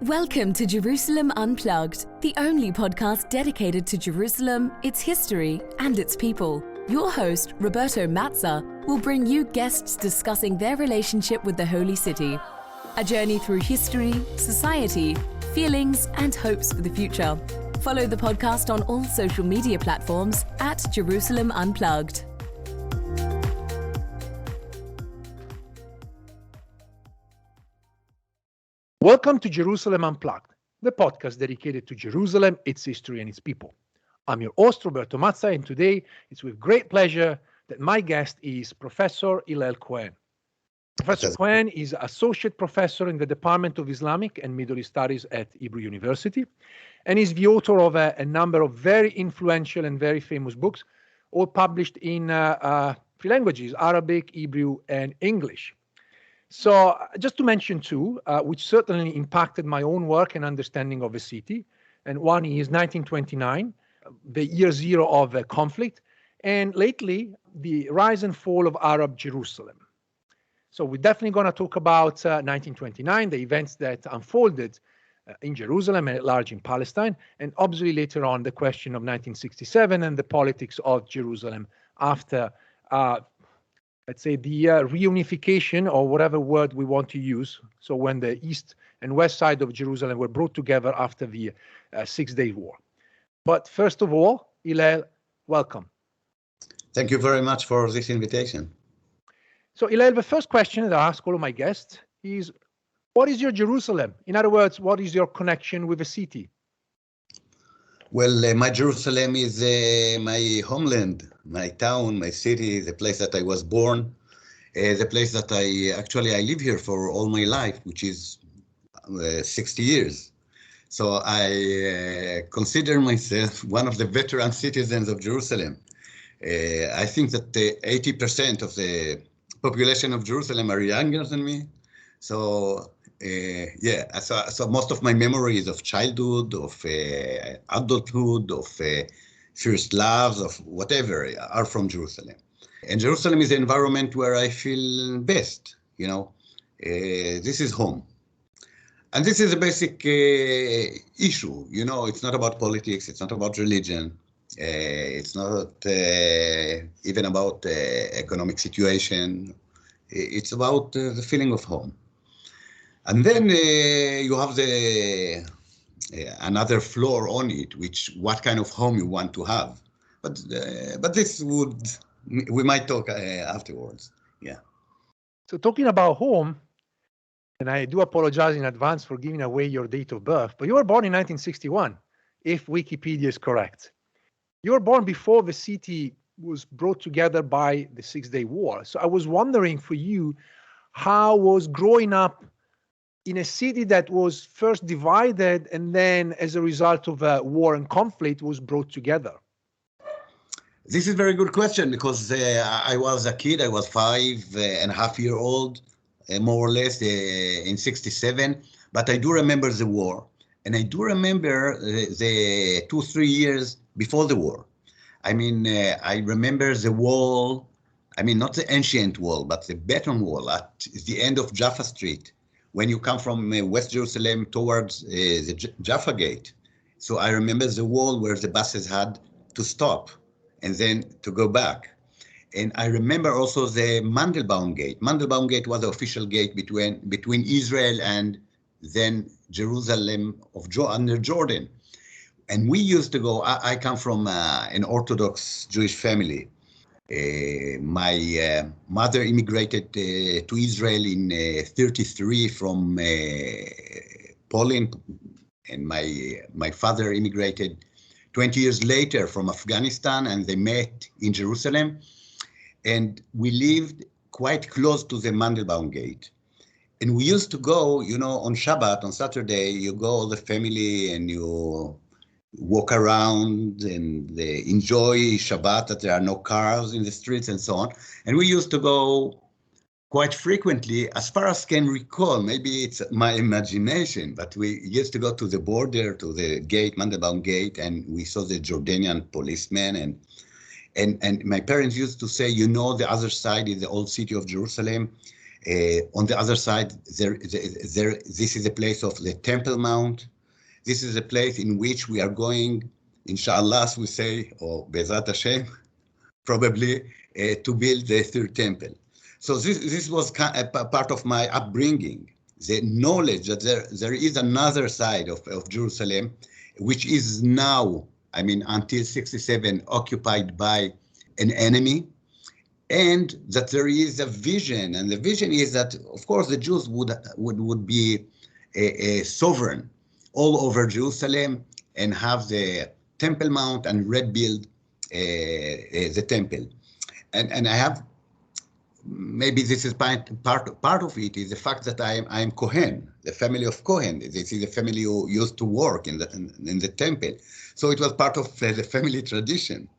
Welcome to Jerusalem Unplugged, the only podcast dedicated to Jerusalem, its history, and its people. Your host, Roberto Mazza, will bring you guests discussing their relationship with the Holy City. A journey through history, society, feelings, and hopes for the future. Follow the podcast on all social media platforms at Jerusalem Unplugged. Welcome to Jerusalem Unplugged, the podcast dedicated to Jerusalem, its history, and its people. I'm your host, Roberto Mazza, and today it's with great pleasure that my guest is Professor Hillel Cohen. Professor Cohen is Associate Professor in the Department of Islamic and Middle East Studies at Hebrew University, and is the author of a number of very influential and very famous books, all published in three languages, Arabic, Hebrew, and English. So just to mention two, which certainly impacted my own work and understanding of the city. And one is 1929, the year zero of the conflict, and lately, the rise and fall of Arab Jerusalem. So we're definitely going to talk about 1929, the events that unfolded in Jerusalem and at large in Palestine, and obviously later on the question of 1967 and the politics of Jerusalem after let's say the reunification, or whatever word we want to use. So when the east and west side of Jerusalem were brought together after the 6-Day War. But first of all, Hillel, welcome. Thank you very much for this invitation. So Hillel, the first question that I ask all of my guests is, what is your Jerusalem? In other words, what is your connection with the city? Well, my Jerusalem is my homeland, my town, my city, the place that I was born, the place that I live here for all my life, which is 60 years. So I consider myself one of the veteran citizens of Jerusalem. I think that 80% of the population of Jerusalem are younger than me. So so most of my memories of childhood, of adulthood, of first loves, of whatever, are from Jerusalem. And Jerusalem is the environment where I feel best, this is home. And this is a basic issue, it's not about politics, it's not about religion, it's not even about economic situation, it's about the feeling of home. And then you have another floor on it, what kind of home you want to have. But this we might talk afterwards. Yeah. So talking about home, and I do apologize in advance for giving away your date of birth, but you were born in 1961, if Wikipedia is correct. You were born before the city was brought together by the 6-Day War. So I was wondering for you, how was growing up in a city that was first divided and then as a result of war and conflict was brought together? This is a very good question, because I was a kid, I was 5.5 years old, more or less in 67, but I do remember the war. And I do remember the 2-3 years before the war. I mean, I remember the wall, not the ancient wall, but the beton wall at the end of Jaffa Street, when you come from West Jerusalem towards the Jaffa Gate. So I remember the wall where the buses had to stop and then to go back. And I remember also the Mandelbaum Gate. Mandelbaum Gate was the official gate between Israel and then Jerusalem under Jordan. And we used to go, I come from an Orthodox Jewish family. My mother immigrated to Israel in 1933 from Poland, and my father immigrated 20 years later from Afghanistan, and they met in Jerusalem. And we lived quite close to the Mandelbaum Gate. And we used to go, on Shabbat, on Saturday, you go all the family and you walk around and enjoy Shabbat, that there are no cars in the streets and so on. And we used to go quite frequently, as far as I can recall, maybe it's my imagination, but we used to go to the border, to the gate, Mandelbaum Gate, and we saw the Jordanian policemen. And my parents used to say, the other side is the old city of Jerusalem. On the other side, this is a place of the Temple Mount. This is a place in which we are going, inshallah, as we say, or Bezat Hashem, probably to build the third temple. So this was a part of my upbringing, the knowledge that there is another side of Jerusalem, which is now, I mean, until 67, occupied by an enemy, and that there is a vision, and the vision is that, of course, the Jews would be a sovereign all over Jerusalem and have the Temple Mount and rebuild the temple. And I have, maybe this is part of it is the fact that I am Cohen, the family of Cohen. This is the family who used to work in the temple. So it was part of the family tradition.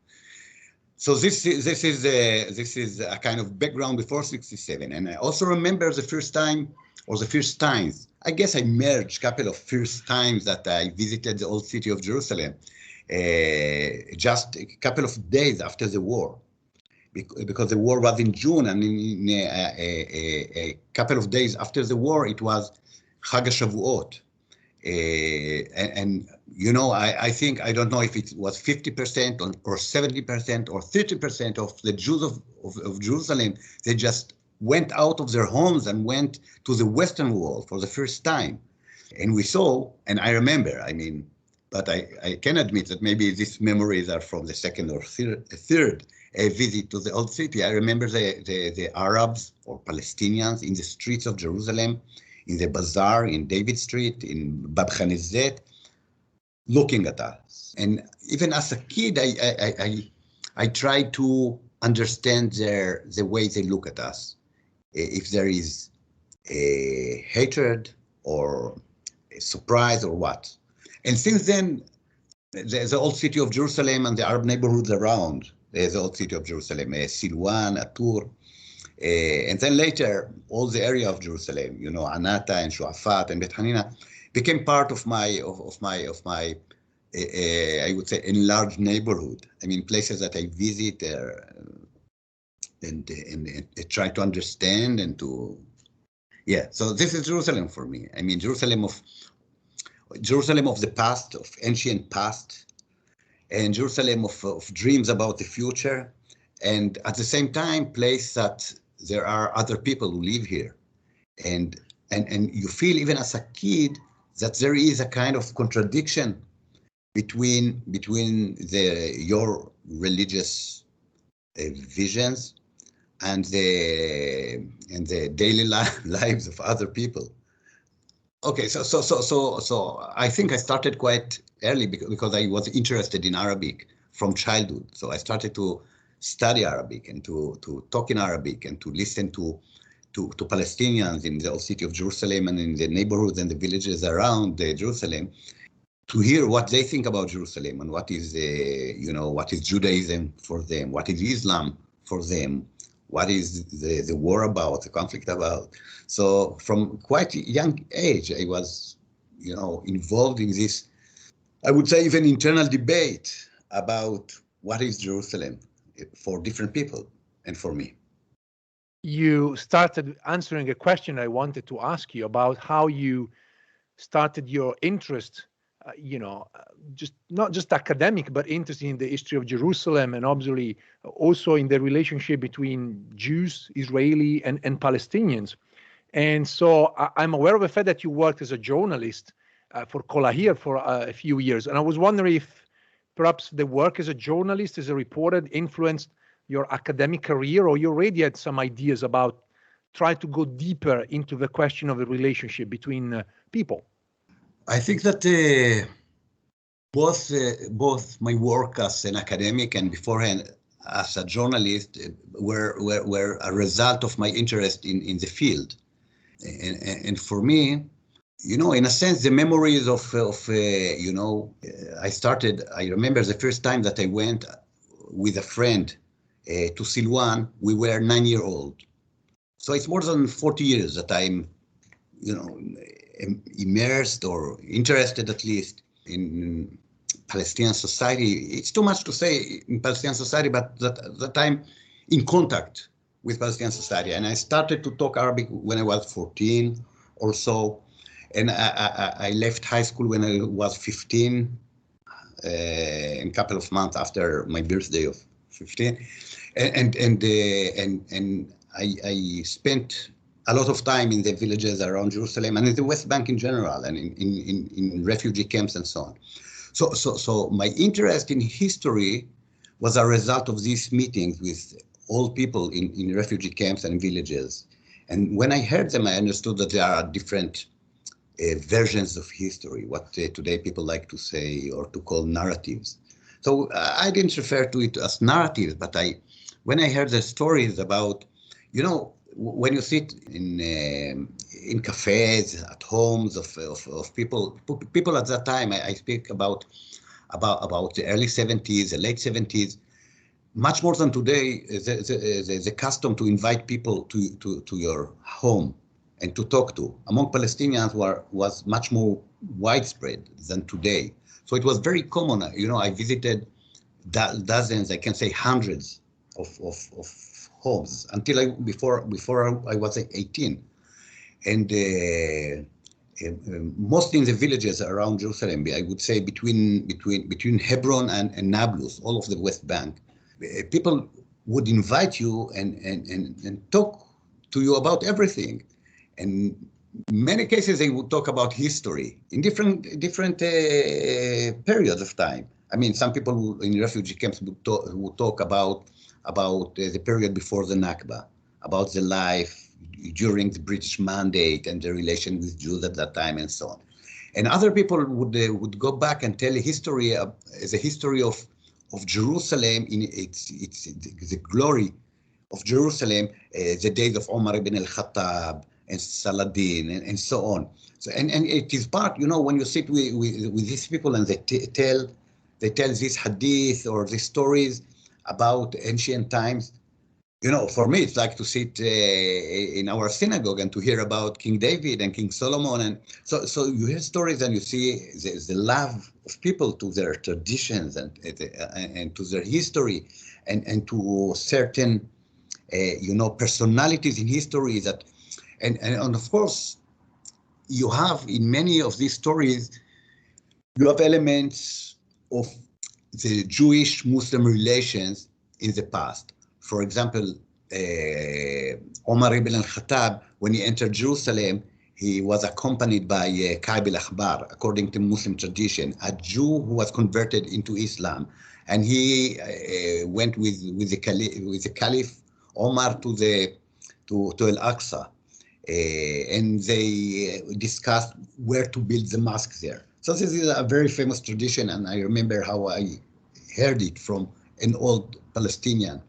So this is a kind of background before 67. And I also remember the first time, or the first times, I guess I merged a couple of first times that I visited the old city of Jerusalem, just a couple of days after the war, because the war was in June, and in a couple of days after the war, it was Chag HaShavuot. And you know, I think, I don't know if it was 50% or 70% or 30% of the Jews of Jerusalem, they just went out of their homes and went to the Western Wall for the first time. And we saw, and I remember, I mean, but I can admit that maybe these memories are from the second or third visit to the old city. I remember the Arabs or Palestinians in the streets of Jerusalem, in the bazaar, in David Street, in Bab Khanizet, looking at us. And even as a kid, I tried to understand the way they look at us. If there is a hatred or a surprise or what. And since then, the old city of Jerusalem and the Arab neighborhoods around, the old city of Jerusalem, Silwan, Atur, and then later, all the area of Jerusalem, you know, Anata and Shuafat and Bet Hanina, became part of my I would say, enlarged neighborhood. I mean, places that I visit and try to understand and to, yeah. So this is Jerusalem for me. I mean, Jerusalem of the past, of ancient past, and Jerusalem of dreams about the future, and at the same time, place that there are other people who live here, and you feel even as a kid that there is a kind of contradiction between your religious visions and the daily lives of other people. Okay, so I think I started quite early because I was interested in Arabic from childhood. So I started to study Arabic and to talk in Arabic and to listen to Palestinians in the old city of Jerusalem and in the neighborhoods and the villages around Jerusalem, to hear what they think about Jerusalem and what is what is Judaism for them, what is Islam for them, what is the war about, the conflict about. So from quite a young age, I was, involved in this, I would say, even internal debate about what is Jerusalem for different people and for me. You started answering a question I wanted to ask you about how you started your interest, just not just academic, but interest in the history of Jerusalem, and obviously also in the relationship between Jews, Israeli, and Palestinians. And so I'm aware of the fact that you worked as a journalist for Kol Ahir for a few years. And I was wondering if perhaps the work as a journalist, as a reporter, influenced your academic career, or you already had some ideas about trying to go deeper into the question of the relationship between people. I think that both my work as an academic and beforehand as a journalist were a result of my interest in the field. And for me, in a sense, the memories of I remember the first time that I went with a friend to Silwan. We were 9-year-old. So it's more than 40 years that I'm, immersed or interested at least in Palestinian society. It's too much to say in Palestinian society, but that I'm in contact with Palestinian society. And I started to talk Arabic when I was 14 or so. And I left high school when I was 15, a couple of months after my birthday of 15. And I spent a lot of time in the villages around Jerusalem and in the West Bank in general, and in refugee camps and so on. So my interest in history was a result of these meetings with all people in refugee camps and villages. And when I heard them, I understood that there are different versions of history, what today people like to say or to call narratives. So I didn't refer to it as narratives, but when I heard the stories about, when you sit in cafes, at homes of people at that time, I speak about the early 70s, the late 70s, much more than today, the custom to invite people to your home and to talk to among Palestinians was much more widespread than today. So it was very common. I visited dozens, I can say hundreds of homes until before I was 18. And mostly in the villages around Jerusalem, I would say between Hebron and Nablus, all of the West Bank, people would invite you and talk to you about everything. And in many cases, they would talk about history in different periods of time. I mean, some people in refugee camps would talk about the period before the Nakba, about the life during the British Mandate and the relation with Jews at that time and so on. And other people would go back and tell the history of Jerusalem in the glory of Jerusalem, the days of Omar ibn al-Khattab and Saladin and so on. So and it is part, when you sit with these people and they tell this hadith or these stories about ancient times, for me, it's like to sit in our synagogue and to hear about King David and King Solomon. And so you hear stories and you see the love of people to their traditions and to their history and to certain, personalities in history that, and of course, you have in many of these stories, you have elements of the Jewish-Muslim relations in the past. For example, Omar ibn al-Khattab, when he entered Jerusalem, he was accompanied by Ka'b al-Akhbar, according to Muslim tradition, a Jew who was converted into Islam. And he went with the Caliph Omar to Al-Aqsa. And they discussed where to build the mosque there. So this is a very famous tradition, and I remember how I heard it from an old Palestinian.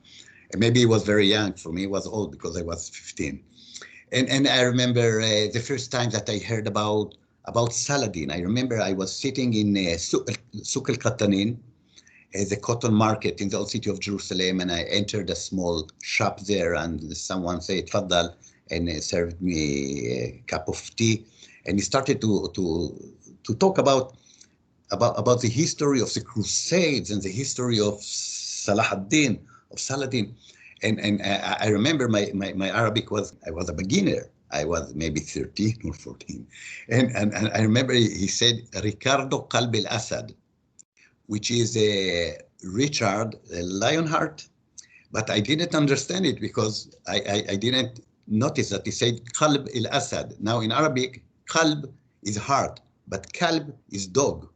And maybe he was very young. For me, it was old because I was 15. And I remember the first time that I heard about Saladin. I remember I was sitting in Souk al-Qattanin, the cotton market in the old city of Jerusalem, and I entered a small shop there, and someone said, "Tfaddal," and served me a cup of tea, and he started to talk about the history of the Crusades and the history of Saladin. And I remember my Arabic I was a beginner. I was maybe 13 or 14. And I remember he said, Ricardo Qalb al-Asad, which is Richard Lionheart. But I didn't understand it because I didn't notice that he said Qalb al-Asad. Now in Arabic, Qalb is heart, but Kalb is dog,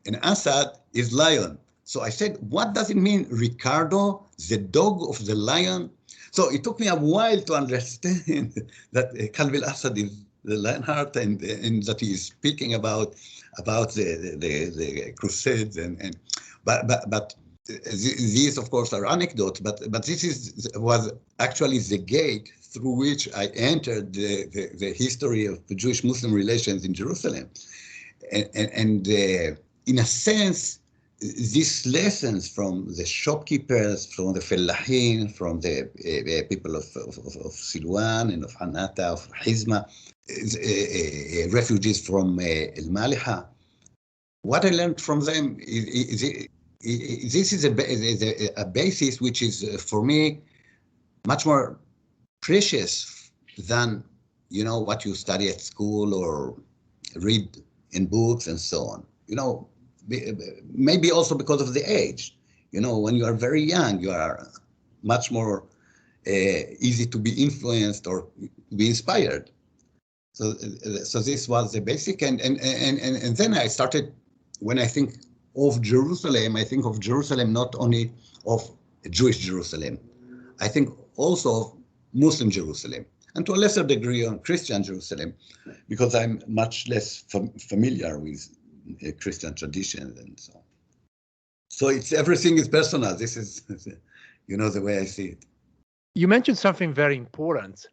and Asad is lion. So I said, what does it mean, Ricardo, the dog of the lion? So it took me a while to understand that Qalb al-Asad is the Lionheart and that he is speaking about the Crusades but these of course are anecdotes, but this was actually the gate through which I entered the history of the Jewish-Muslim relations in Jerusalem, and in a sense, these lessons from the shopkeepers, from the fellahin, from the people of Silwan and of Hanata, of Hizma, refugees from Al-Maliha. What I learned from them this is a basis which is for me much more precious than, what you study at school or read in books and so on. Maybe also because of the age. When you are very young, you are much more easy to be influenced or be inspired. So this was the basic, and then I started, when I think of Jerusalem, I think of Jerusalem not only of Jewish Jerusalem, I think also of Muslim Jerusalem, and to a lesser degree on Christian Jerusalem, because I'm much less familiar with Christian traditions and so on. So everything is personal. This is, the way I see it. You mentioned something very important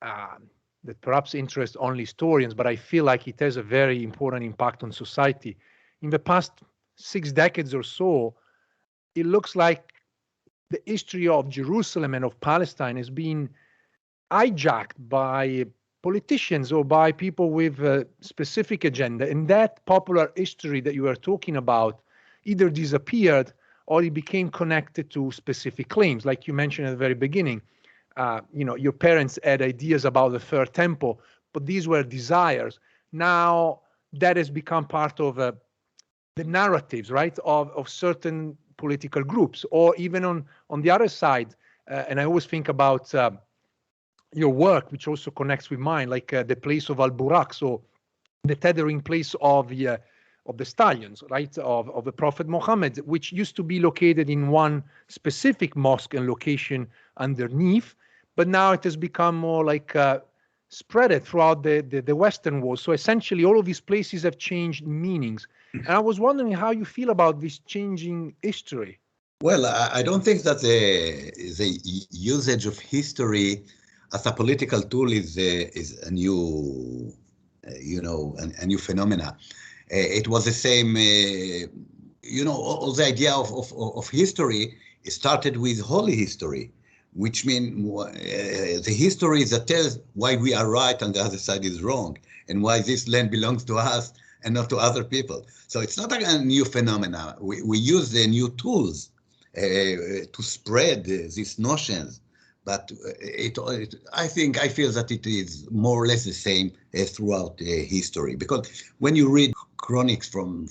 that perhaps interests only historians, but I feel like it has a very important impact on society. In the past 6 decades or so, it looks like the history of Jerusalem and of Palestine has been hijacked by politicians or by people with a specific agenda. And that popular history that you were talking about either disappeared or it became connected to specific claims. Like you mentioned at the very beginning, your parents had ideas about the third temple, but these were desires. Now that has become part of the narratives, right, of certain political groups, or even on the other side. And I always think about your work, which also connects with mine, like the place of Al-Buraq, so the tethering place of the stallions, right, of the Prophet Muhammad, which used to be located in one specific mosque and location underneath, but now it has become more like spread throughout the Western world. So essentially, all of these places have changed meanings. And I was wondering how you feel about this changing history. Well, I don't think that the usage of history as a political tool is a new, a new phenomena. It was the same, all the idea of history started with holy history, which means the history that tells why we are right and the other side is wrong, and why this land belongs to us and not to other people. So it's not a new phenomena. We use the new tools to spread these notions, but I feel that it is more or less the same throughout history, because when you read chronics from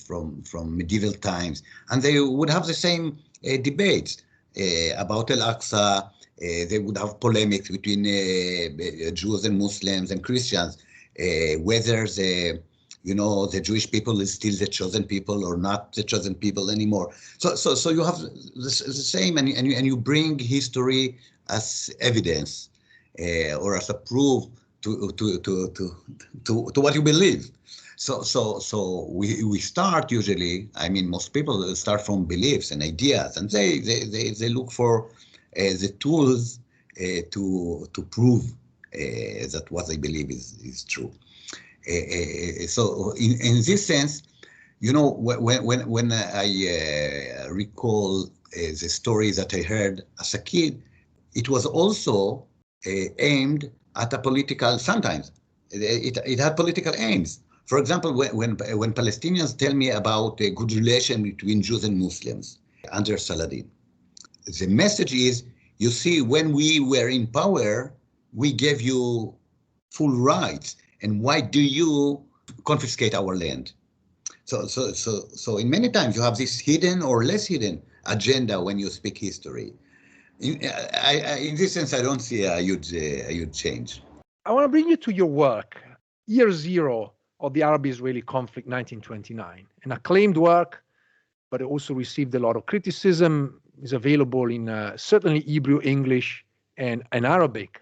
medieval times, and they would have the same debates about Al-Aqsa, they would have polemics between Jews and Muslims and Christians, whether the Jewish people is still the chosen people or not the chosen people anymore. So you have the same, and you bring history as evidence or as a proof to what you believe. So we start usually. I mean, most people start from beliefs and ideas, and they look for the tools to prove that what they believe is true. So in this sense, when I recall the stories that I heard as a kid, it was also aimed at a political. Sometimes it had political aims. For example, when Palestinians tell me about a good relation between Jews and Muslims under Saladin, the message is, you see, when we were in power, we gave you full rights, and why do you confiscate our land? So in many times you have this hidden or less hidden agenda when you speak history. In this sense, I don't see a huge change. I want to bring you to your work, Year Zero of the Arab-Israeli Conflict, 1929, an acclaimed work, but it also received a lot of criticism. Is available in certainly Hebrew, English, and Arabic.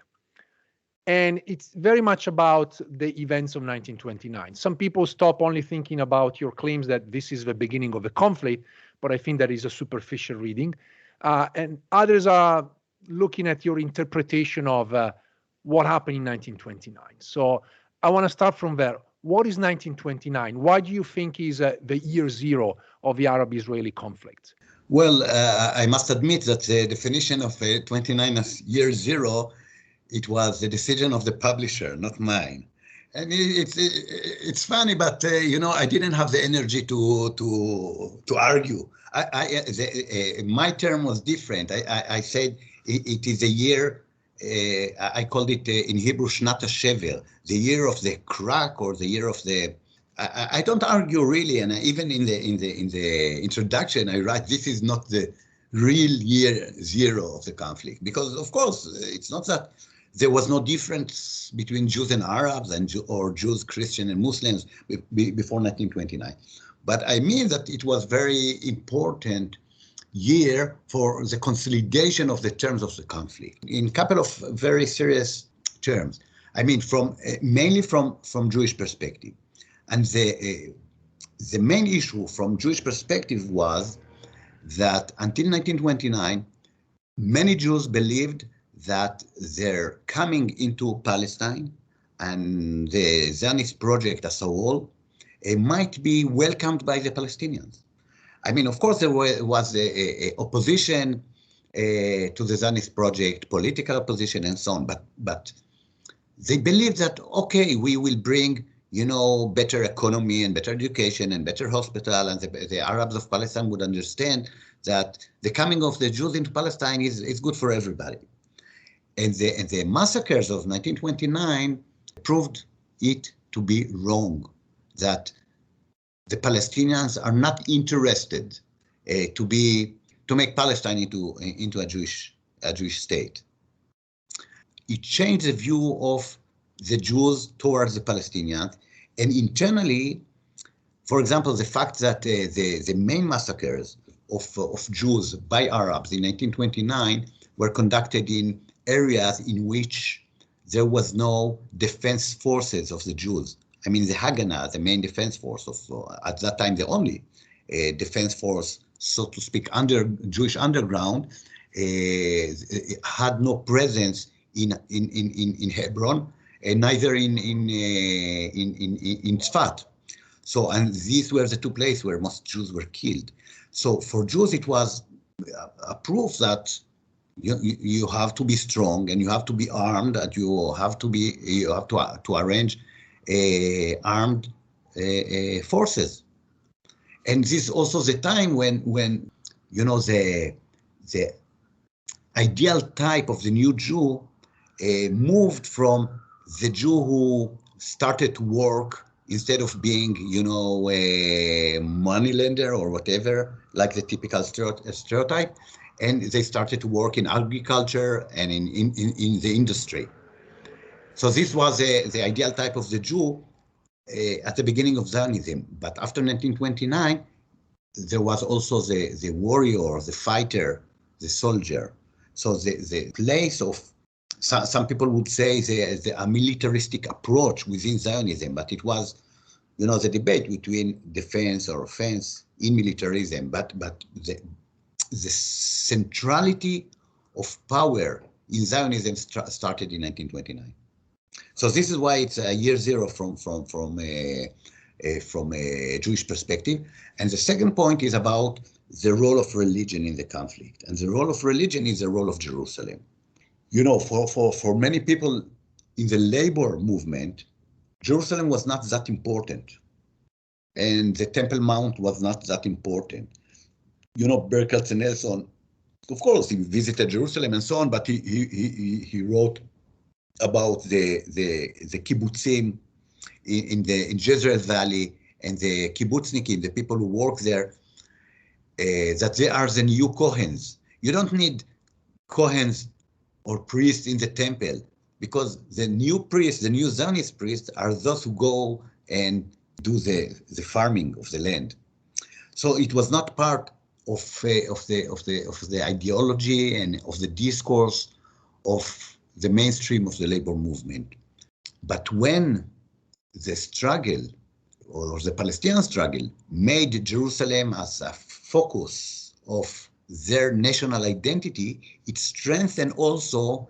And it's very much about the events of 1929. Some people stop only thinking about your claims that this is the beginning of the conflict, but I think that is a superficial reading. And others are looking at your interpretation of what happened in 1929. So I want to start from there. What is 1929? Why do you think is the year zero of the Arab-Israeli conflict? Well, I must admit that the definition of 29 as year zero, it was the decision of the publisher, not mine. And it's funny, but I didn't have the energy to argue. My term was different. I said it is a year I called it in Hebrew Shnat HaShever, the year of the crack, or the year of the. I don't argue really, and even in the introduction, I write this is not the real year zero of the conflict, because of course it's not that there was no difference between Jews and Arabs or Jews, Christian and Muslims before 1929. But I mean that it was very important year for the consolidation of the terms of the conflict in a couple of very serious terms. I mean, mainly from Jewish perspective. And the main issue from Jewish perspective was that until 1929, many Jews believed that their coming into Palestine and the Zionist project as a whole might be welcomed by the Palestinians. I mean, of course, there was a opposition to the Zionist project, political opposition and so on, but they believed that, okay, we will bring, better economy and better education and better hospital, and the Arabs of Palestine would understand that the coming of the Jews into Palestine is good for everybody. And the massacres of 1929 proved it to be wrong, that the Palestinians are not interested to make Palestine into a Jewish state. It changed the view of the Jews towards the Palestinians, and internally, for example, the fact that the main massacres of Jews by Arabs in 1929 were conducted in areas in which there was no defense forces of the Jews. I mean, the Haganah, the main defense force at that time, the only defense force, so to speak, under Jewish underground, had no presence in Hebron, and neither in Tzfat. So, and these were the two places where most Jews were killed. So for Jews, it was a proof that you have to be strong and you have to be armed, and you have to arrange armed forces. And this is also the time when the ideal type of the new Jew moved from the Jew who started to work instead of being, a moneylender or whatever, like the typical stereotype, and they started to work in agriculture and in the industry. So this was the ideal type of the Jew at the beginning of Zionism. But after 1929, there was also the warrior, the fighter, the soldier. So the place of, some people would say a militaristic approach within Zionism, but it was, the debate between defense or offense in militarism, but the centrality of power in Zionism started in 1929. So this is why it's a year zero from a Jewish perspective. And the second point is about the role of religion in the conflict. And the role of religion is the role of Jerusalem. For many people in the labor movement, Jerusalem was not that important. And the Temple Mount was not that important. Berkel Nelson, of course, he visited Jerusalem and so on, but he wrote about the kibbutzim in Jezreel Valley and the kibbutznikim, the people who work there, that they are the new Cohens. You don't need Cohens or priests in the temple, because the new priests, the new Zionist priests, are those who go and do the farming of the land. So it was not part of the ideology and of the discourse of the mainstream of the labor movement. But when the struggle, or the Palestinian struggle, made Jerusalem as a focus of their national identity, it strengthened also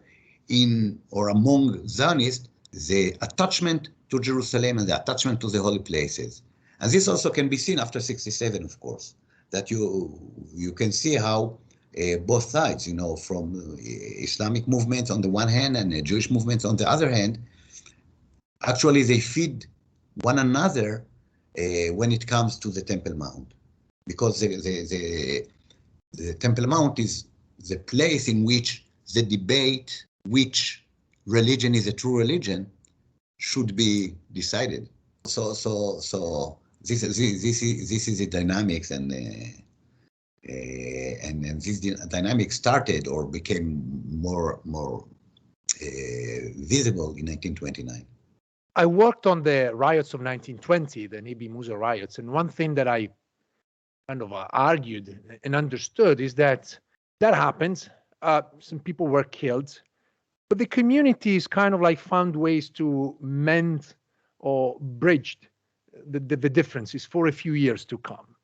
among Zionists the attachment to Jerusalem and the attachment to the holy places. And this also can be seen after 1967, of course, that you can see how both sides, from Islamic movements on the one hand and Jewish movements on the other hand, actually they feed one another when it comes to the Temple Mount, because the Temple Mount is the place in which the debate which religion is a true religion should be decided. So this is the dynamics, and this dynamic started or became more visible in 1929. I worked on the riots of 1920, the Nabi Musa riots, and one thing that I kind of argued and understood is that happened. Some people were killed, but the communities kind of like found ways to mend or bridged the differences for a few years to come.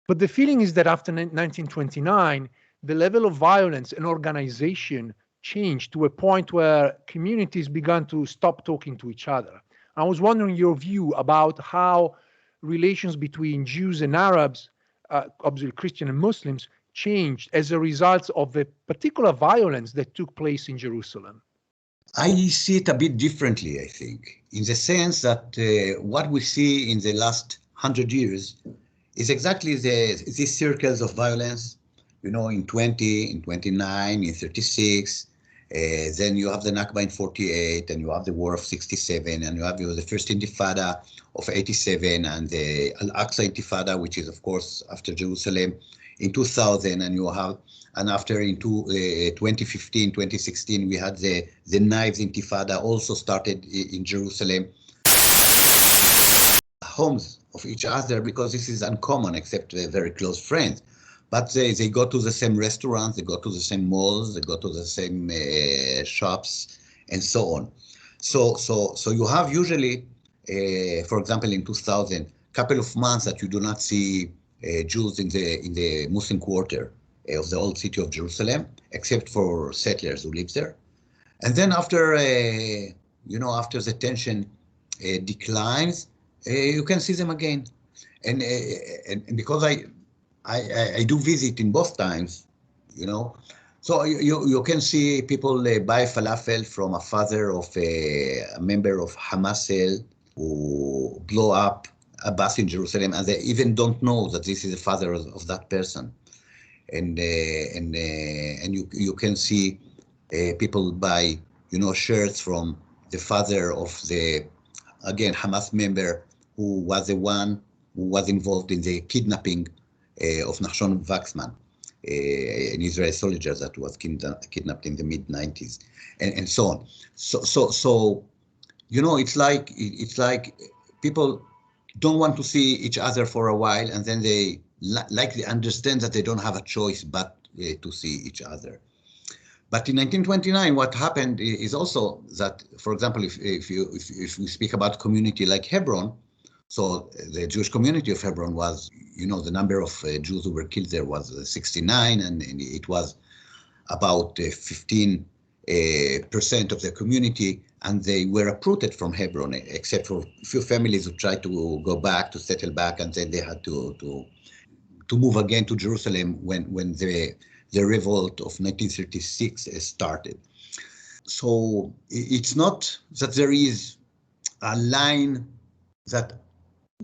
But the feeling is that after 1929, the level of violence and organization changed to a point where communities began to stop talking to each other. I was wondering your view about how relations between Jews and Arabs, obviously Christian and Muslims, changed as a result of the particular violence that took place in Jerusalem. I see it a bit differently, I think, in the sense that what we see in the last 100 years is exactly these circles of violence, in 20, in 29, in 36. Then you have the Nakba in 48, and you have the War of 67, and you have the first Intifada of 87, and the Al-Aqsa Intifada, which is, of course, after Jerusalem in 2000, and after in 2015, 2016, we had the Knives Intifada also started in Jerusalem. Homes of each other, because this is uncommon except very close friends. But they go to the same restaurants, they go to the same malls, they go to the same shops, and so on. So you have usually, for example, in 2000, couple of months that you do not see Jews in the Muslim quarter of the old city of Jerusalem, except for settlers who live there. And then after, after the tension declines, you can see them again. And because I do visit in both times, so you can see people buy falafel from a father of a member of Hamas cell who blow up a bus in Jerusalem, and they even don't know that this is the father of that person. And you can see people buy shirts from the father of the, again, Hamas member who was the one who was involved in the kidnapping of Nachshon Waxman, an Israeli soldier that was kidnapped in the mid-90s, and so on. So it's like people don't want to see each other for a while, and then they understand that they don't have a choice but to see each other. But in 1929, what happened is also that, for example, if we speak about community like Hebron, so the Jewish community of Hebron was, the number of Jews who were killed there was 69, and it was about 15% of the community, and they were uprooted from Hebron, except for a few families who tried to go back, to settle back, and then they had to move again to Jerusalem when the revolt of 1936 started. So it's not that there is a line that,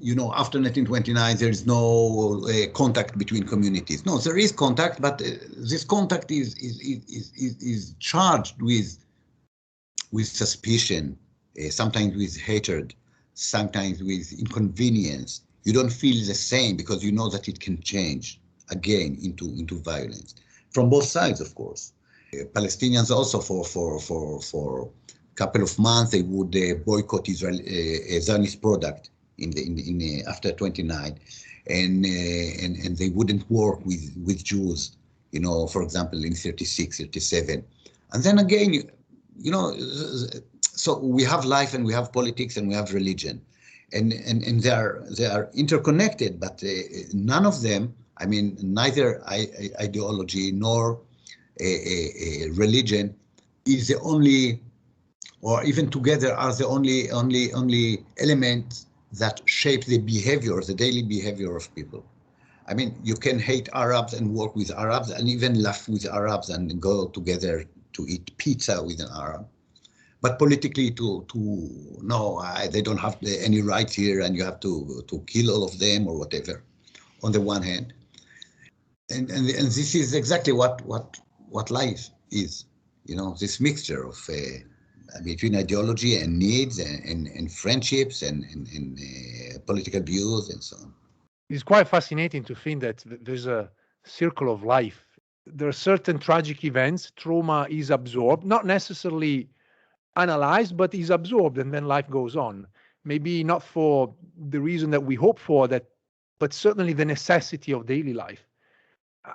after 1929, there is no contact between communities. No, there is contact, but this contact is charged with suspicion, sometimes with hatred, sometimes with inconvenience. You don't feel the same because you know that it can change again into violence from both sides, of course. Palestinians also for a couple of months they would boycott Israeli Zionist product in after 29, and they wouldn't work with Jews, for example, in 36, 37, and then again, so we have life and we have politics and we have religion, and they are interconnected, but none of them, neither ideology nor religion is the only, or even together are the only element that shape the behavior, the daily behavior of people. You can hate Arabs and work with Arabs and even laugh with Arabs and go together to eat pizza with an Arab. But politically they don't have any rights here and you have to kill all of them or whatever, on the one hand. And this is exactly what life is, this mixture of between ideology and needs and friendships and political views and so on. It's quite fascinating to think that there's a circle of life. There are certain tragic events, trauma is absorbed, not necessarily analyzed, but is absorbed, and then life goes on. Maybe not for the reason that we hope for, but certainly the necessity of daily life.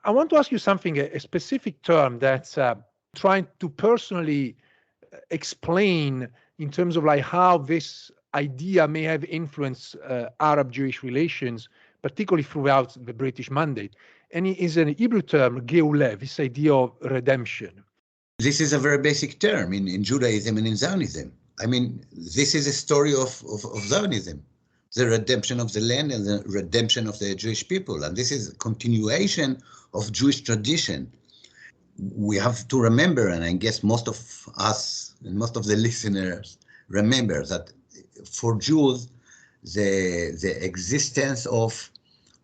I want to ask you something, a specific term that's trying to personally explain in terms of like how this idea may have influenced Arab-Jewish relations, particularly throughout the British Mandate. And it is an Hebrew term, geulah, this idea of redemption. This is a very basic term in Judaism and in Zionism. I mean, this is a story of Zionism, the redemption of the land and the redemption of the Jewish people. And this is a continuation of Jewish tradition. We have to remember, and I guess most of us and most of the listeners remember, that for Jews, the existence of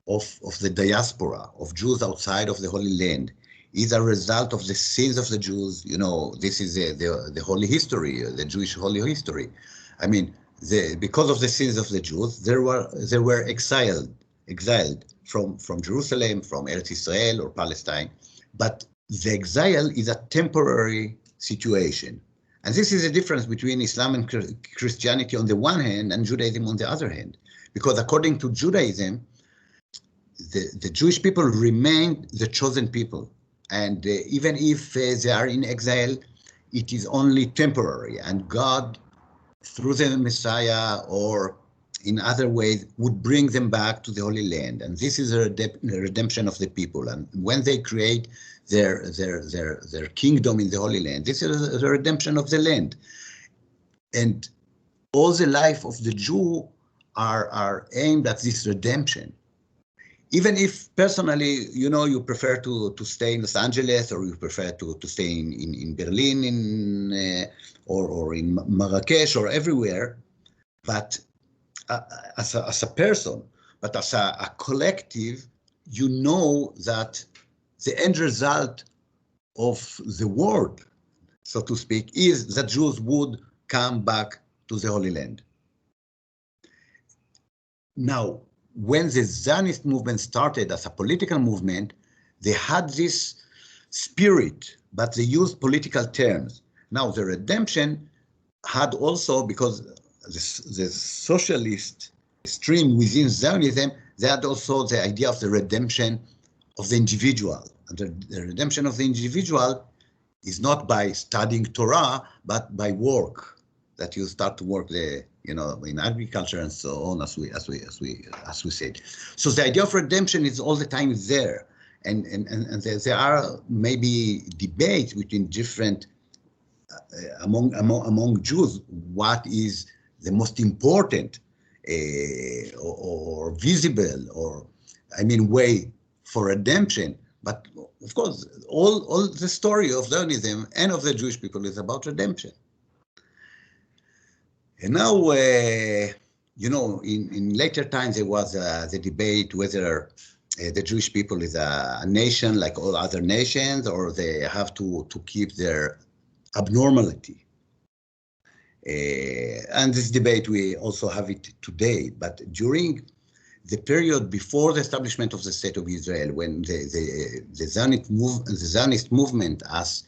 the diaspora, of Jews outside of the Holy Land, is a result of the sins of the Jews. This is the holy history, the Jewish holy history. I mean, because of the sins of the Jews, they were exiled from Jerusalem, from Eretz Israel or Palestine. But the exile is a temporary situation. And this is a difference between Islam and Christianity on the one hand and Judaism on the other hand. Because according to Judaism, the Jewish people remain the chosen people. And even if they are in exile, it is only temporary. And God, through the Messiah or in other ways, would bring them back to the Holy Land. And this is a redemption of the people. And when they create their kingdom in the Holy Land, this is the redemption of the land. And all the life of the Jew are aimed at this redemption. Even if personally, you prefer to stay in Los Angeles, or you prefer to stay in Berlin, or in Marrakesh or everywhere, but as a person, but as a collective, you know that the end result of the world, so to speak, is that Jews would come back to the Holy Land. Now, when the Zionist movement started as a political movement, they had this spirit, but they used political terms. Now, the redemption had also, because the socialist stream within Zionism, they had also the idea of the redemption of the individual. And the redemption of the individual is not by studying Torah, but by work, that you start to work in agriculture and so on, as we said. So the idea of redemption is all the time there, and there are maybe debates between different among Jews what is the most important or visible way for redemption. But of course, all the story of Zionism and of the Jewish people is about redemption. And now, in later times, there was the debate whether the Jewish people is a nation like all other nations, or they have to keep their abnormality. And this debate, we also have it today. But during the period before the establishment of the State of Israel, when the Zionist movement as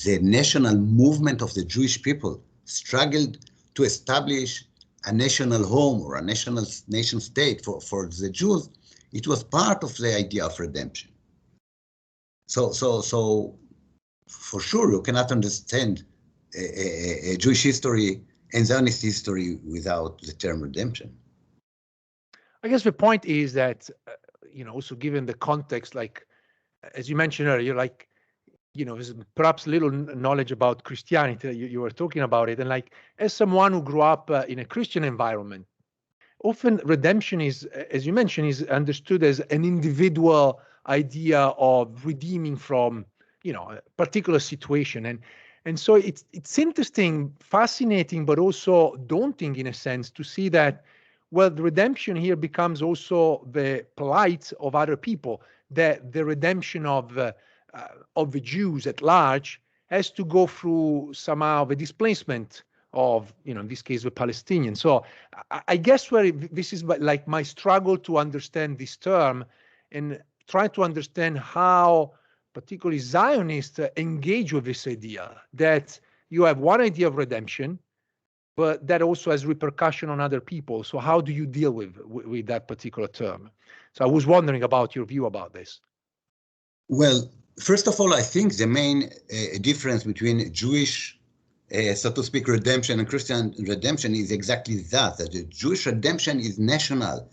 the national movement of the Jewish people struggled to establish a national home or a nation state for the Jews, it was part of the idea of redemption. So for sure, you cannot understand a Jewish history and Zionist history without the term redemption. I guess the point is that, also given the context, like, as you mentioned earlier, there's perhaps little knowledge about Christianity. You were talking about it. And as someone who grew up in a Christian environment, often redemption is, as you mentioned, is understood as an individual idea of redeeming from, a particular situation. And so it's interesting, fascinating, but also daunting in a sense to see that, well, the redemption here becomes also the plight of other people, the redemption of the Jews at large has to go through somehow the displacement of, in this case, the Palestinians. So I guess this is like my struggle to understand this term and try to understand how particularly Zionists engage with this idea that you have one idea of redemption, but that also has repercussion on other people. So how do you deal with that particular term? So I was wondering about your view about this. Well, first of all, I think the main difference between Jewish, so to speak, redemption and Christian redemption is exactly that the Jewish redemption is national.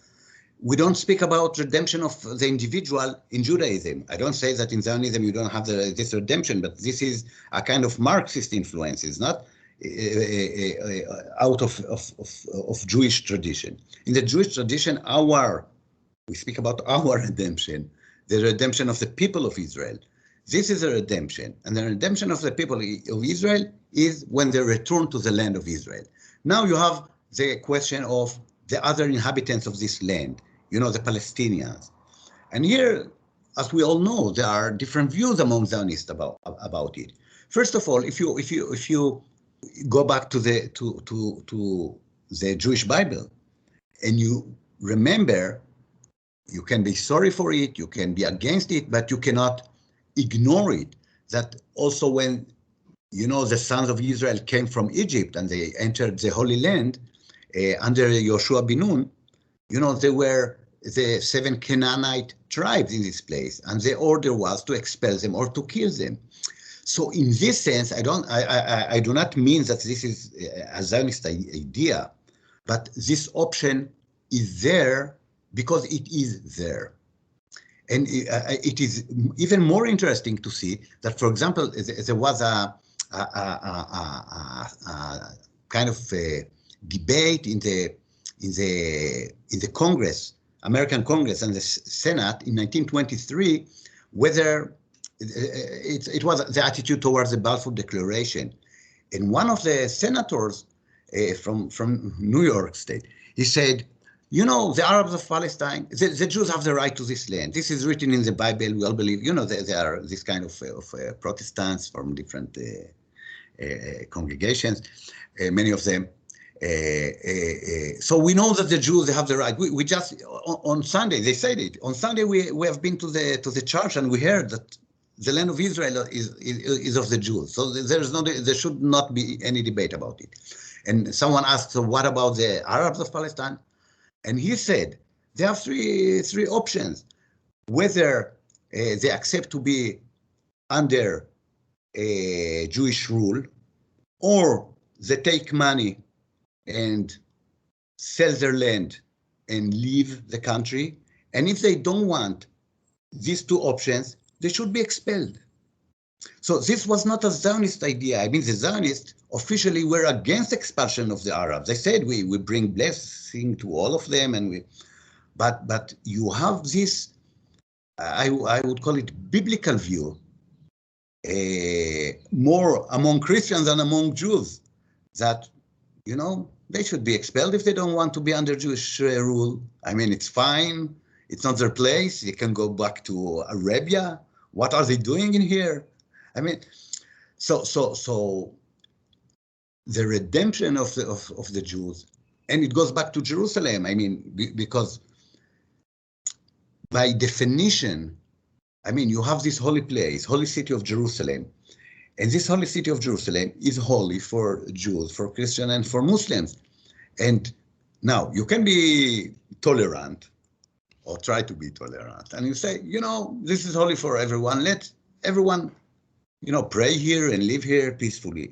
We don't speak about redemption of the individual in Judaism. I don't say that in Zionism you don't have this redemption, but this is a kind of Marxist influence. It's not out of Jewish tradition. In the Jewish tradition, we speak about our redemption, the redemption of the people of Israel. This is a redemption, and the redemption of the people of Israel is when they return to the land of Israel. Now you have the question of the other inhabitants of this land, the Palestinians. And here, as we all know, there are different views among Zionists about it. First of all, if you go back to the Jewish Bible, and you remember, you can be sorry for it, you can be against it, but you cannot ignore it. That also when, the sons of Israel came from Egypt and they entered the Holy Land under Yoshua bin Nun, they were the 7 Canaanite tribes in this place, and the order was to expel them or to kill them. So in this sense, I do not mean that this is a Zionist idea, but this option is there because it is there. And it is even more interesting to see that, for example, there was a kind of a debate in the Congress, American Congress and the Senate in 1923, whether it was the attitude towards the Balfour Declaration. And one of the senators from New York State, he said, the Arabs of Palestine, the Jews have the right to this land. This is written in the Bible. We all believe, they are this kind of Protestants from different congregations, many of them. So we know that the Jews, they have the right. We just, on Sunday, they said it. On Sunday, we have been to the church and we heard that the land of Israel is of the Jews. So there should not be any debate about it. And someone asked, so what about the Arabs of Palestine? And he said, they have three options, whether they accept to be under Jewish rule, or they take money and sell their land and leave the country. And if they don't want these two options, they should be expelled. So this was not a Zionist idea. I mean, the Zionists officially were against expulsion of the Arabs. They said we bring blessing to all of them, but you have this, I would call it biblical view, more among Christians than among Jews, that they should be expelled if they don't want to be under Jewish rule. I mean, it's fine. It's not their place. They can go back to Arabia. What are they doing in here? I mean, so the redemption of the Jews, and it goes back to Jerusalem. I mean, because by definition, I mean, you have this holy place, holy city of Jerusalem, and this holy city of Jerusalem is holy for Jews, for Christians, and for Muslims. And now you can be tolerant, or try to be tolerant, and you say, this is holy for everyone. Let everyone pray here and live here peacefully.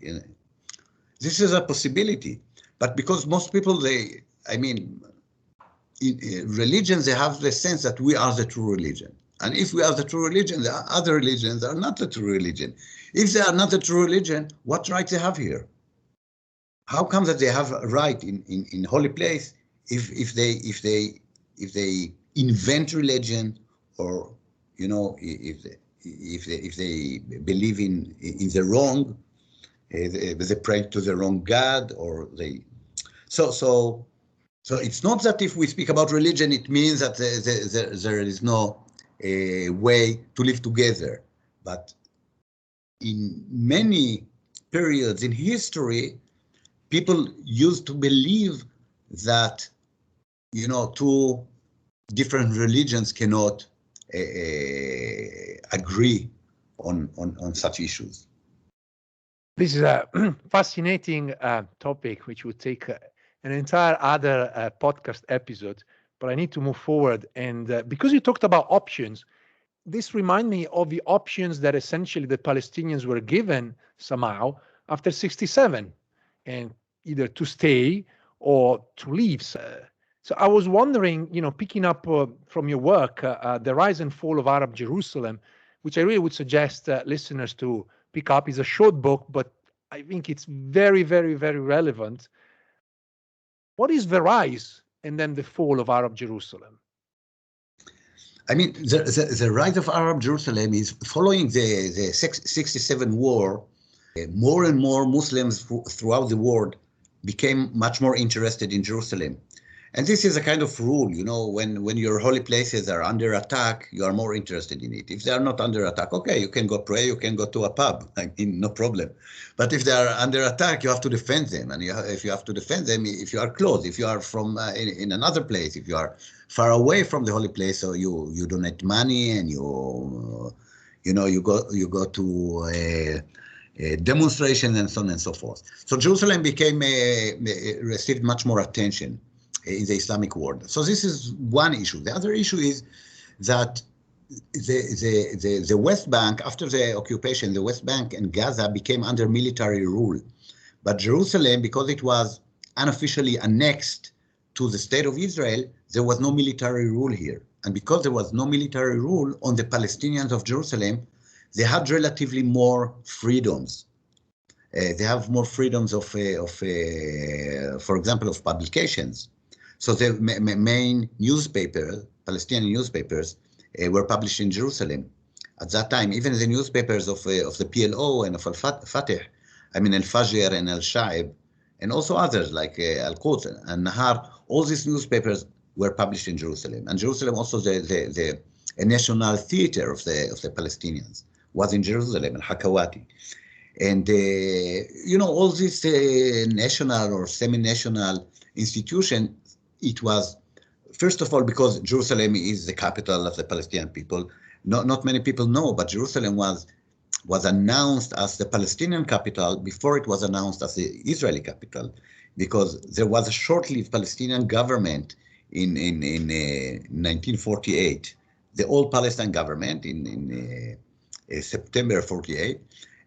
This is a possibility. But because most people, in religions, they have the sense that we are the true religion. And if we are the true religion, the other religions are not the true religion. If they are not the true religion, what right they have here? How come that they have a right in holy place if they invent religion, or if they believe in the wrong, they pray to the wrong God, or they. So it's not that if we speak about religion, it means that there is no way to live together. But in many periods in history, people used to believe that, two different religions cannot agree on such issues. This is a fascinating topic, which would take an entire other podcast episode, but I need to move forward. And because you talked about options, this reminds me of the options that essentially the Palestinians were given somehow after 67, and either to stay or to leave. So I was wondering, picking up from your work, The Rise and Fall of Arab Jerusalem, which I really would suggest listeners to pick up. Is a short book, but I think it's very, very, very relevant. What is the rise and then the fall of Arab Jerusalem? I mean, the rise of Arab Jerusalem is following the 67 war. More and more Muslims throughout the world became much more interested in Jerusalem. And this is a kind of rule, when your holy places are under attack, you are more interested in it. If they are not under attack, okay, you can go pray, you can go to a pub, no problem. But if they are under attack, you have to defend them. And if you have to defend them, if you are close, if you are from in another place, if you are far away from the holy place, so you donate money and you go to a demonstration and so on and so forth. So Jerusalem received much more attention in the Islamic world. So this is one issue. The other issue is that the West Bank, after the occupation, the West Bank and Gaza became under military rule. But Jerusalem, because it was unofficially annexed to the state of Israel, there was no military rule here. And because there was no military rule on the Palestinians of Jerusalem, they had relatively more freedoms. They have more freedoms for example, of publications. So the main newspaper, Palestinian newspapers, were published in Jerusalem. At that time, even the newspapers of the PLO and of Al-Fateh, Al-Fajr and Al-Sha'ib, and also others like Al-Quds and Nahar, all these newspapers were published in Jerusalem. And Jerusalem also the national theater of the Palestinians was in Jerusalem, Al-Hakawati. And, all these national or semi-national institution, it was, first of all, because Jerusalem is the capital of the Palestinian people. Not many people know, but Jerusalem was announced as the Palestinian capital before it was announced as the Israeli capital, because there was a short-lived Palestinian government in 1948, the old Palestine government in September 48,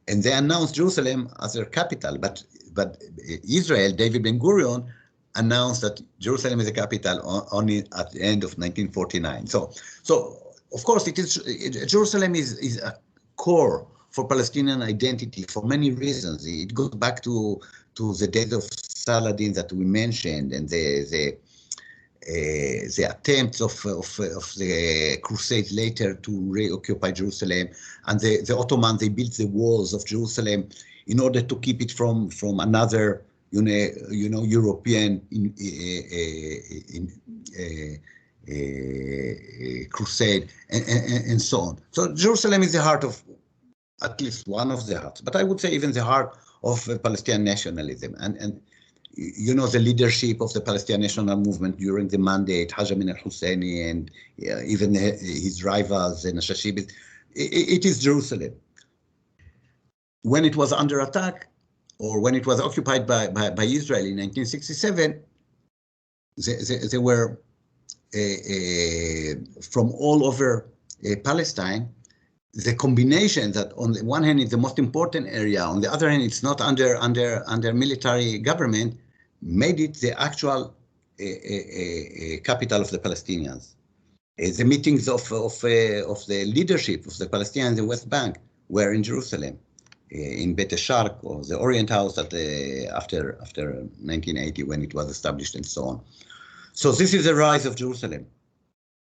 and they announced Jerusalem as their capital. But Israel, David Ben-Gurion, announced that Jerusalem is the capital only at the end of 1949. So of course, Jerusalem is a core for Palestinian identity for many reasons. It goes back to the days of Saladin that we mentioned, and the attempts of the Crusades later to reoccupy Jerusalem, and the Ottomans, they built the walls of Jerusalem in order to keep it from another European crusade and so on. So Jerusalem is the heart of, at least one of the hearts, but I would say even the heart of Palestinian nationalism. And the leadership of the Palestinian national movement during the mandate, Haj Amin al-Husseini, and even his rivals, the Nashashibis, it is Jerusalem. When it was under attack, or when it was occupied by Israel in 1967, there were from all over Palestine, the combination that on the one hand is the most important area, on the other hand it's not under military government, made it the actual capital of the Palestinians. The meetings of the leadership of the Palestinians in the West Bank were in Jerusalem, in Beit Sharq, or the Orient House after 1980 when it was established, and so on. So this is the rise of Jerusalem.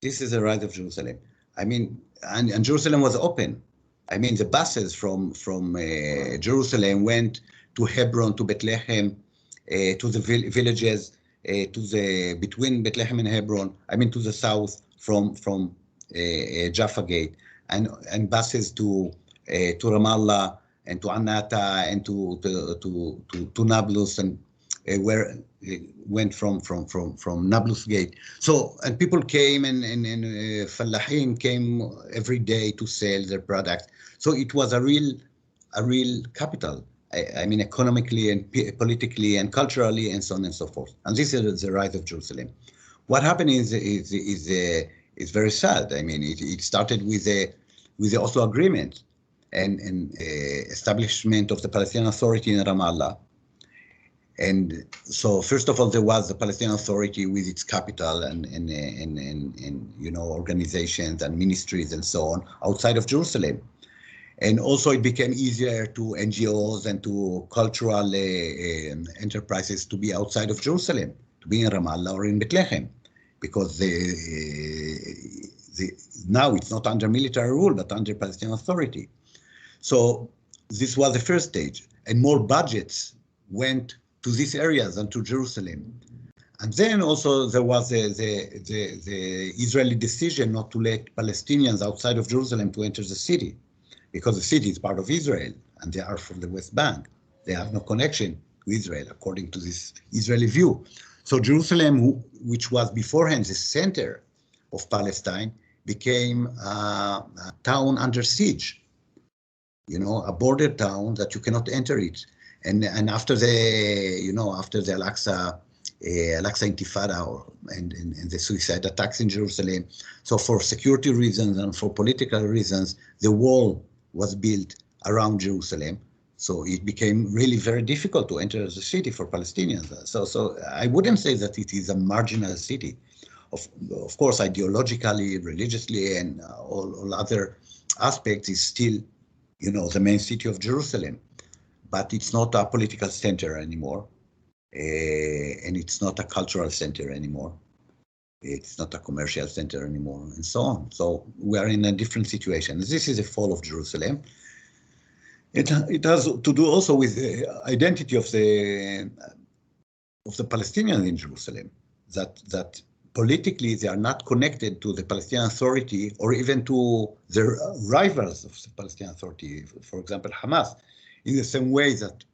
This is the rise of Jerusalem. And Jerusalem was open. The buses from Jerusalem went to Hebron, to Bethlehem, to the villages, between Bethlehem and Hebron. To the south from Jaffa Gate, and buses to Ramallah, and to Anata and to Nablus, and where it went from Nablus Gate. So, and people came and Fallahin came every day to sell their products. So it was a real capital. I mean, economically and politically and culturally and so on and so forth. And this is the rise of Jerusalem. What happened is very sad. I mean, it started with the Oslo Agreement and establishment of the Palestinian Authority in Ramallah. And so, first of all, there was the Palestinian Authority with its capital and you know, organizations and ministries and so on outside of Jerusalem. And also it became easier to NGOs and to cultural enterprises to be outside of Jerusalem, to be in Ramallah or in Bethlehem, because now it's not under military rule, but under Palestinian Authority. So this was the first stage, and more budgets went to these areas and to Jerusalem. And then also there was the Israeli decision not to let Palestinians outside of Jerusalem to enter the city, because the city is part of Israel and they are from the West Bank. They have no connection to Israel, according to this Israeli view. So Jerusalem, which was beforehand the center of Palestine, became a town under siege, you know, a border town that you cannot enter it. And after the, you know, after the Al-Aqsa Intifada and the suicide attacks in Jerusalem, so for security reasons and for political reasons, the wall was built around Jerusalem. So it became really very difficult to enter the city for Palestinians. So I wouldn't say that it is a marginal city. Of course, ideologically, religiously, and all other aspects is still, you know, the main city of Jerusalem. But it's not a political center anymore. And it's not a cultural center anymore. It's not a commercial center anymore, and so on. So we are in a different situation. This is the fall of Jerusalem. It has to do also with the identity of the Palestinians in Jerusalem. That politically they are not connected to the Palestinian Authority or even to their rivals of the Palestinian Authority. For example, Hamas, in the same way that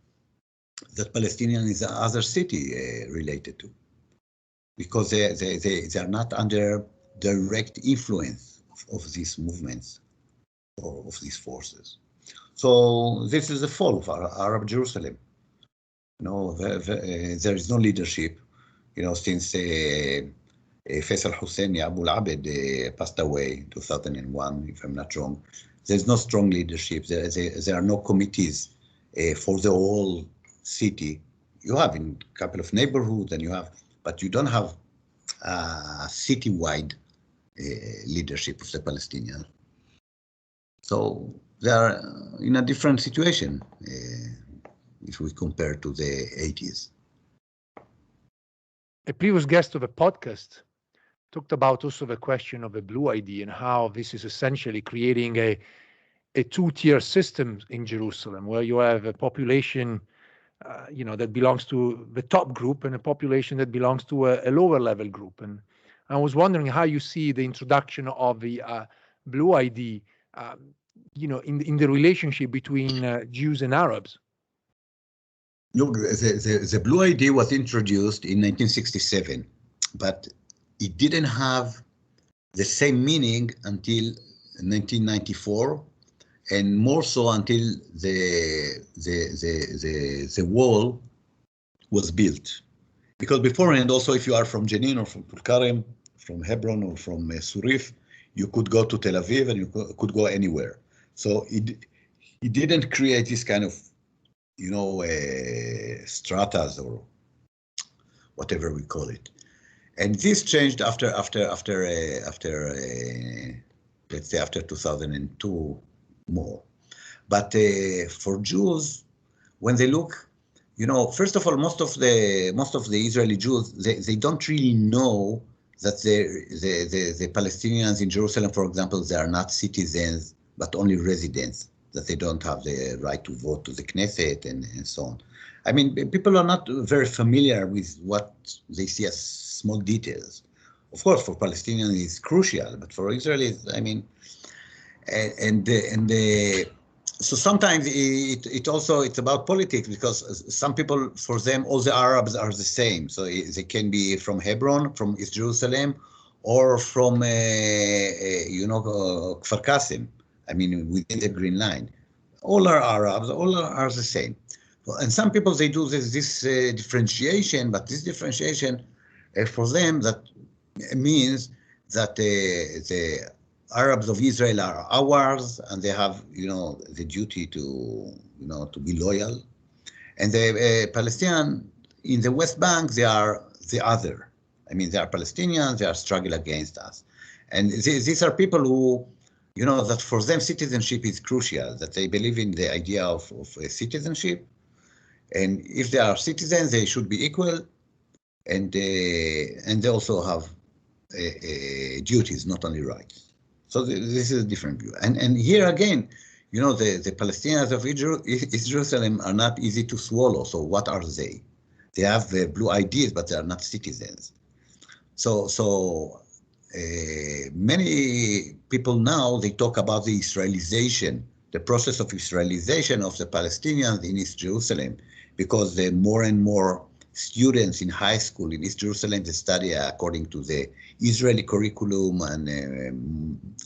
Palestinian is another city related to, because they are not under direct influence of these movements or of these forces. So this is the fall of Arab Jerusalem. You know, there is no leadership. You know, since Faisal Hussein Abu al-Abed passed away in 2001, if I'm not wrong, there's no strong leadership. There are no committees for the whole city. You have in a couple of neighborhoods, and you have, but you don't have a citywide leadership of the Palestinians. So they are in a different situation if we compare to the 80s. A previous guest of the podcast talked about also the question of the blue ID and how this is essentially creating a two-tier system in Jerusalem, where you have a population you know, that belongs to the top group and a population that belongs to a lower level group. And I was wondering how you see the introduction of the blue ID, you know, in the relationship between Jews and Arabs. Look, the blue ID was introduced in 1967, but it didn't have the same meaning until 1994. And more so until the wall was built, because beforehand, also if you are from Jenin or from Tulkarem, from Hebron or from Surif, you could go to Tel Aviv and you could go anywhere. So it didn't create this kind of, you know, stratas or whatever we call it. And this changed after let's say after 2002. More, but for Jews, when they look, you know, first of all, most of the Israeli Jews, they don't really know that the Palestinians in Jerusalem, for example, they are not citizens but only residents, that they don't have the right to vote to the Knesset and so on. I mean, people are not very familiar with what they see as small details. Of course, for Palestinians it's crucial, but for Israelis, I mean. So sometimes it's about politics, because some people, for them, all the Arabs are the same. So they can be from Hebron, from East Jerusalem, or from Kfar Qasim. I mean, within the Green Line, all are Arabs. All are the same. And some people, they do this differentiation, but this differentiation for them that means that the Arabs of Israel are ours, and they have, the duty to, to be loyal. And the Palestinians in the West Bank, they are the other. I mean, they are Palestinians, they are struggling against us. And these are people who, that for them citizenship is crucial, that they believe in the idea of citizenship. And if they are citizens, they should be equal. And they also have duties, not only rights. So this is a different view. And here again, the Palestinians of East Jerusalem are not easy to swallow. So what are they? They have the blue ideas, but they are not citizens. So many people now, they talk about the Israelization, the process of Israelization of the Palestinians in East Jerusalem, because the more and more students in high school in East Jerusalem, they study according to the Israeli curriculum, and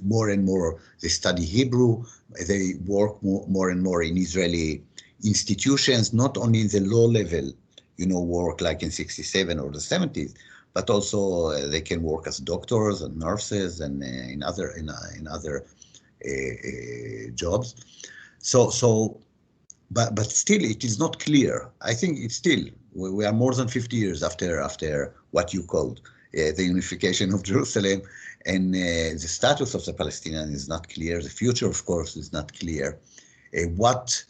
more and more they study Hebrew. They work more and more in Israeli institutions, not only in the low level, work like in 67 or the 70s, but also they can work as doctors and nurses and in other jobs. But still, it is not clear. I think it's still, we are more than 50 years after what you called the unification of Jerusalem, and the status of the Palestinians is not clear. The future, of course, is not clear. What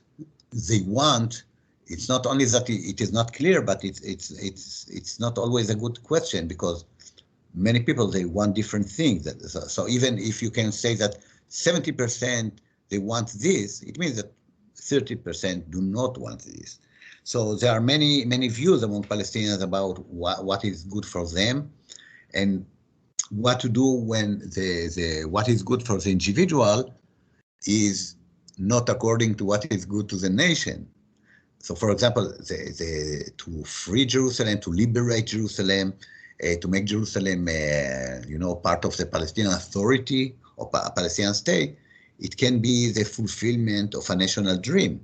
they want, it's not only that it is not clear, but it's not always a good question, because many people, they want different things. So even if you can say that 70% they want this, it means that 30% do not want this. So there are many views among Palestinians about what is good for them, and what to do when what is good for the individual is not according to what is good to the nation. So, for example, to free Jerusalem, to liberate Jerusalem, to make Jerusalem, part of the Palestinian Authority or Palestinian state, it can be the fulfillment of a national dream.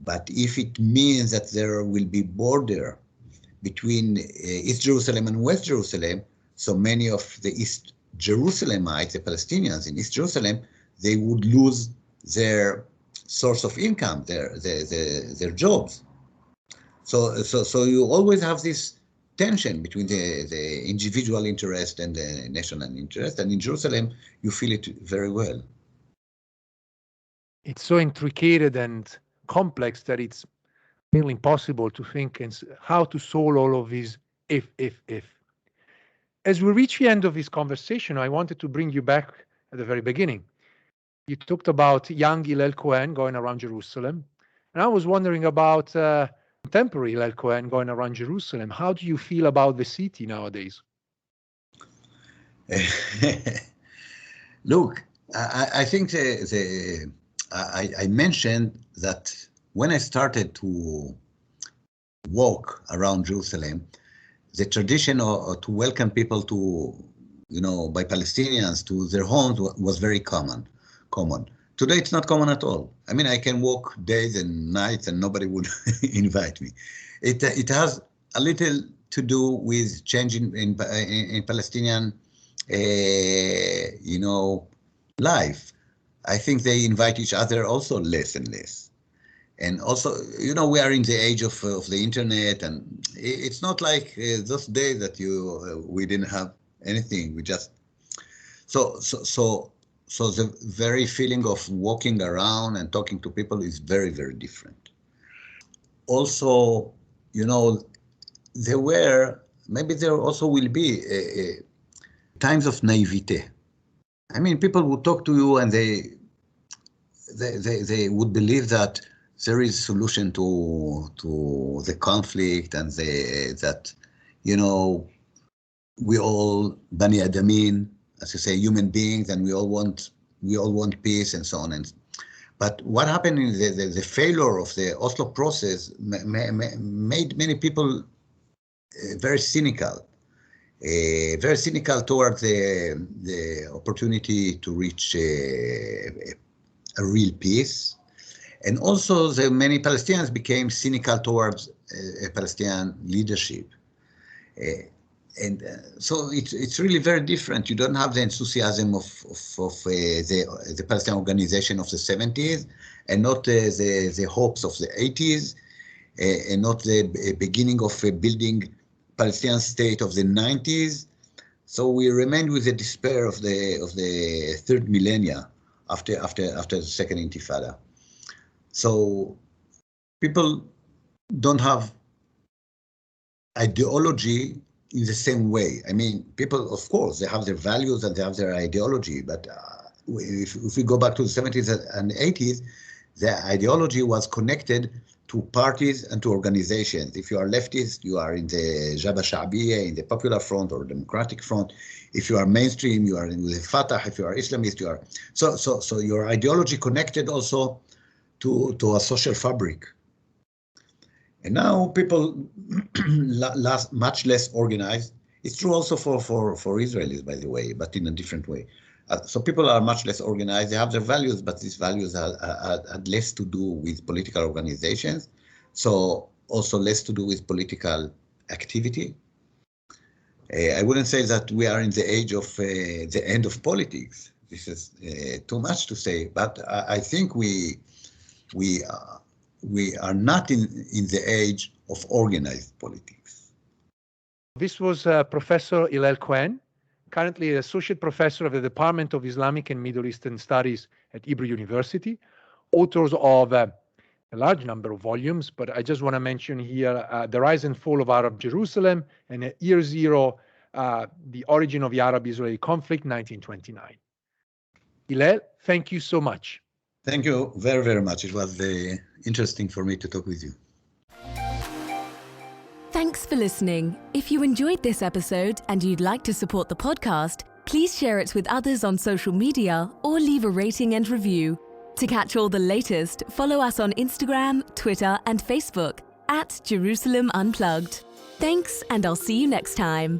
But if it means that there will be border between East Jerusalem and West Jerusalem, so many of the East Jerusalemites, the Palestinians in East Jerusalem, they would lose their source of income, their jobs. So you always have this tension between the individual interest and the national interest, and in Jerusalem you feel it very well. It's so intricate and complex that it's nearly impossible to think and how to solve all of these if. As we reach the end of this conversation, I wanted to bring you back at the very beginning. You talked about young Hillel Cohen going around Jerusalem, and I was wondering about contemporary Hillel Cohen going around Jerusalem. How do you feel about the city nowadays? Look, I think I mentioned that when I started to walk around Jerusalem, the tradition to welcome people by Palestinians to their homes was very common. Today, it's not common at all. I mean, I can walk days and nights and nobody would invite me. It has a little to do with changing in Palestinian, life. I think they invite each other also less and less. And also, we are in the age of the internet, and it's not like those days that we didn't have anything. We just so the very feeling of walking around and talking to people is very, very different. Also, there also will be times of naivete. I mean, people would talk to you and they would believe that there is solution to the conflict, and that we all Bani Adamin, as you say, human beings, and we all want peace and so on. But what happened in the failure of the Oslo process made many people very cynical toward the opportunity to reach a real peace. And also many Palestinians became cynical towards a Palestinian leadership. So it's really very different. You don't have the enthusiasm of the Palestinian organization of the 70s, and not the hopes of the 80s, and not the beginning of building Palestinian state of the 90s. So we remained with the despair of the third millennia after the Second Intifada. So people don't have ideology in the same way. I mean, people, of course, they have their values and they have their ideology, but if we go back to the 70s and 80s, the ideology was connected to parties and to organizations. If you are leftist, you are in the Jabhat Sha'biyya, in the Popular Front or Democratic Front. If you are mainstream, you are in the Fatah. If you are Islamist, you are... So your ideology connected also to a social fabric. And now people much less organized. It's true also for Israelis, by the way, but in a different way. So people are much less organized. They have their values, but these values had less to do with political organizations. So also less to do with political activity. I wouldn't say that we are in the age of the end of politics. This is too much to say, but I think we are not in the age of organized politics. This was Professor Hillel Cohen, currently Associate Professor of the Department of Islamic and Middle Eastern Studies at Hebrew University, authors of a large number of volumes, but I just want to mention here The Rise and Fall of Arab Jerusalem and at Year Zero, The Origin of the Arab-Israeli Conflict, 1929. Hillel, thank you so much. Thank you very, very much. It was interesting for me to talk with you. Thanks for listening. If you enjoyed this episode and you'd like to support the podcast, please share it with others on social media or leave a rating and review. To catch all the latest, follow us on Instagram, Twitter, and Facebook at Jerusalem Unplugged. Thanks, and I'll see you next time.